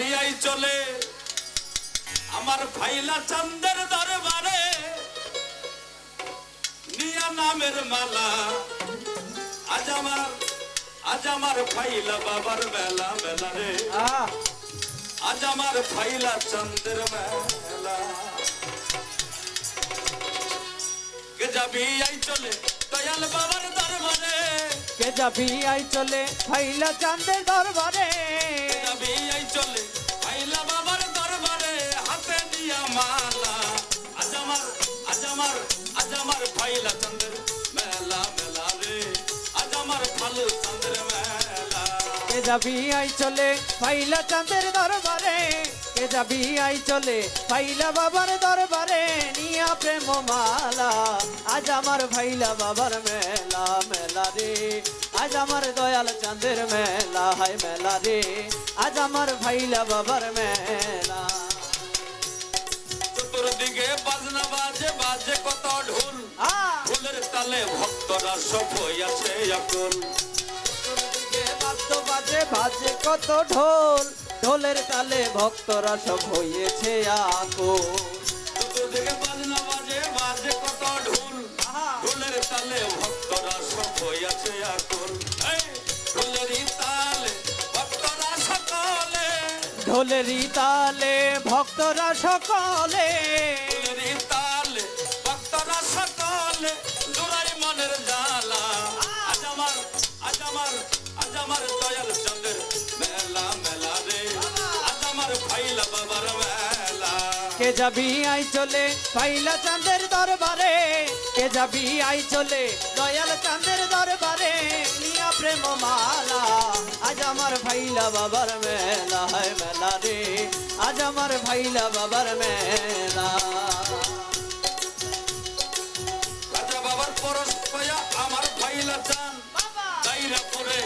বিয়াই চলে আমার ফাইলা চাঁদের দরবারে নিয়া নামের মালা আজ আমার ফাইলা বাবার মেলা মেলা রে আজ আমার ফাইলা চাঁদের মেলা কে যাবি আই চলে দয়াল বাবার দরবারে কে যাবি আই চলে ফাইলা চাঁদের দরবারে যাবি আই চলে ফাইলা বাবার দরবারে হাতে নিয়া মালা আজ আমার ফাইলা চাঁদের মেলা মেলা রে আজ আমার ফালু চাঁদের মেলা কে যাবি আই চলে ফাইলা চাঁদের দরবারে কে যাবি আই চলে ফাইলা বাবার দরবারে নিয়া প্রেম মালা আজ আমার ফাইলা বাবার মেলা মেলা রে আজ আমার দয়াল চাঁদের মেলা হায় মেলা রে আজ আমার ফাইলা বাবার মেলা চতুর্দিকে বাজনা বাজে বাজে কত ঢোল ঢোলের তালে ভক্তরা সব হইয়াছে আকুল বাদ্য বাজে বাজে কত ঢোল ঢোলের তালে ভক্তরা সব হয়েছে আকুল চতুর্দিকে বাজনা বাজে বাজে কত ঢোল ঢোলের তালে ভক্তরা সব হইয়াছে আকুল ঢোলেরই তালে ভক্তরা সকলে ঢোলেরই তালে ভক্তরা সকলে ঢোলেরই তালে ভক্তরা সকলে জোড়াই মনের জ্বালা আজ আমার দয়াল চন্দ্রের মেলা মেলা রে আজ আমার ফাইলা বাবার মেলা কে যাবি আই চলে ফাইলা চাঁদের দরবারে কে যাবি আই চলে দয়াল চাঁদের দরবারে নিয়া প্রেম মালা আজ আমার ফাইলা বাবার মেলা হায় মেলা রে আজ আমার ফাইলা বাবার মেলা রাজা বাবার পরশ পায়া আমার ফাইলা চান দাইরা পরে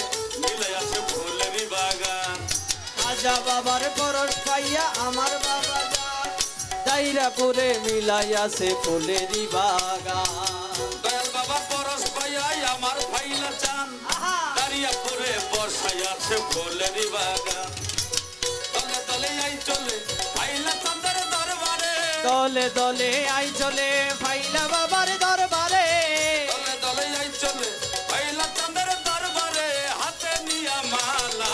মিলে আছে ফুলেরই বাগান রাজা বাবার পরশ পাইয়া আমার বাবা দাইরাপুরে মিলাইয়াছে ফুলেরই বাগান দয়াল বাবা পরশ পায়া আমার ফাইলা চান দাঁড়িয়া পরে বসাই আছে ফুলেরই বাগান তলে তলে আই চলে ফাইলা চাঁদের দরবারে দলে দলে আই চলে ফাইলা বাবার দরবারে দলে দলে আই চলে ফাইলা চাঁদের দরবারে হাতে নিয়া মালা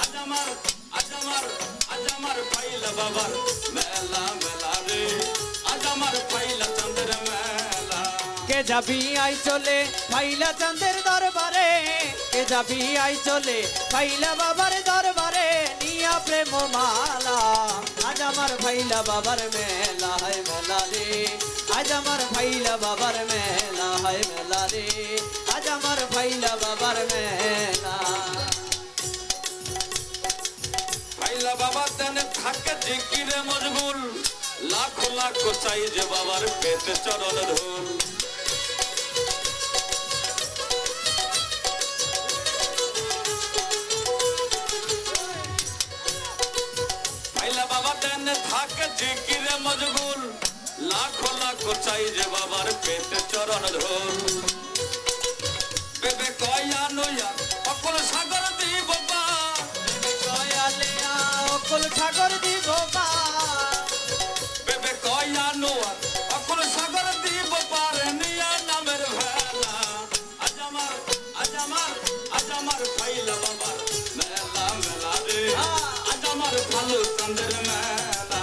আজ আমার ফাইলা বাবার মেলা মেলা রে আজ আমার ফাইলা চাঁদের মেলা কে যাবি আই চলে ফাইলা চাঁদের দরবারে কে যাবি আই চলে ফাইলা বাবার দরবারে নিয়া প্রেম মালা আজ আমার ফাইলা বাবার মেলা হায় মেলা রে আজ আমার ফাইলা বাবার মেলা হায় মেলা রে আজ আমার ফাইলা বাবার মেলা ফাইলা বাবা তেনে থাকে জিকিরে মজগুল লাখো লাখো চাই যে বাবার পেতে চরণ ধুল ফাইলা বাবা তেনে থাকে জিকিরে মজগুল লাখো লাখো চাই যে বাবার পেতে চরণ ধুল বেবে কয়া নয়া অকল সাগর দিব বা দয়ালেয়া অকুল সাগর দিব বা বেবে কয়া নোয়া অকুল সাগর দিব পারে নিয়া নামের ভেলা আজ আমার ফাইলা বাবার মেলা মেলা রে আজ আমার ভালো চাঁদের মেলা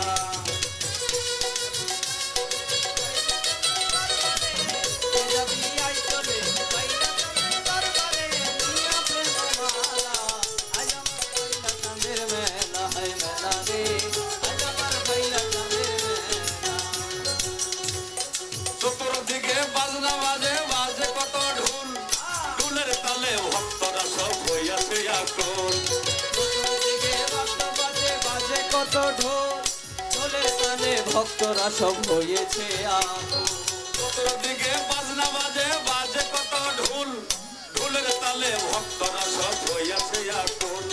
কে যাবি আই চলে ফাইলা চাঁদের দরবারে নিয়া প্রেম মালা আজ আমার ফাইলা চাঁদের মেলা হায় মেলা রে আজ আমার ফাইলা চাঁদের মেলা চতুর্দিকে বাজনা বাজে বাজে কত ঢোল ঢোলের তালে ভক্তরা সব হইয়াছে আকুল চতুর্দিকে বাদ্য বাজে বাজে কত ঢোল ঢোলের তালে ভক্তরা সব হয়েছে আকুল চতুর্দিকে বাজনা বাজে বাজে কত ঢোল ঢোলের তালে ভক্তরা সব হইয়াছে আকুল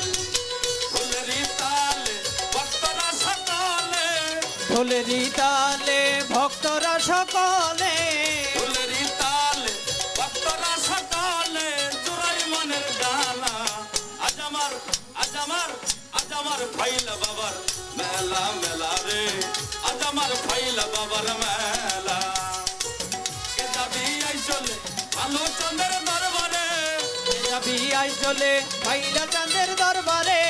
ঢোলেরই তালে ভক্তরা সকলে ঢোলেরই তালে ভক্তরা সকলে ঢোলেরই তালে ভক্তরা সকলে জোড়াই মনের জ্বালা আজ আমার আমার ফাইলা বাবার মেলা মেলা রে, আজ আমার ফাইলা বাবার মেলা। কে যাবি আই চলে ভালো চন্দ্রের দরবারে, কে যাবি আই চলে ফাইলা চাঁদের দরবারে,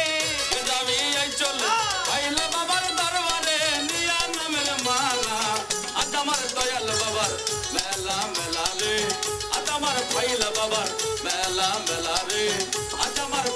কে যাবি আই চলে ফাইলা বাবার দরবারে, নিয়া নামের মালা। আজ আমার দয়াল বাবার মেলা মেলা রে, আজ আমার ফাইলা বাবার মেলা মেলা রে, আজ আমার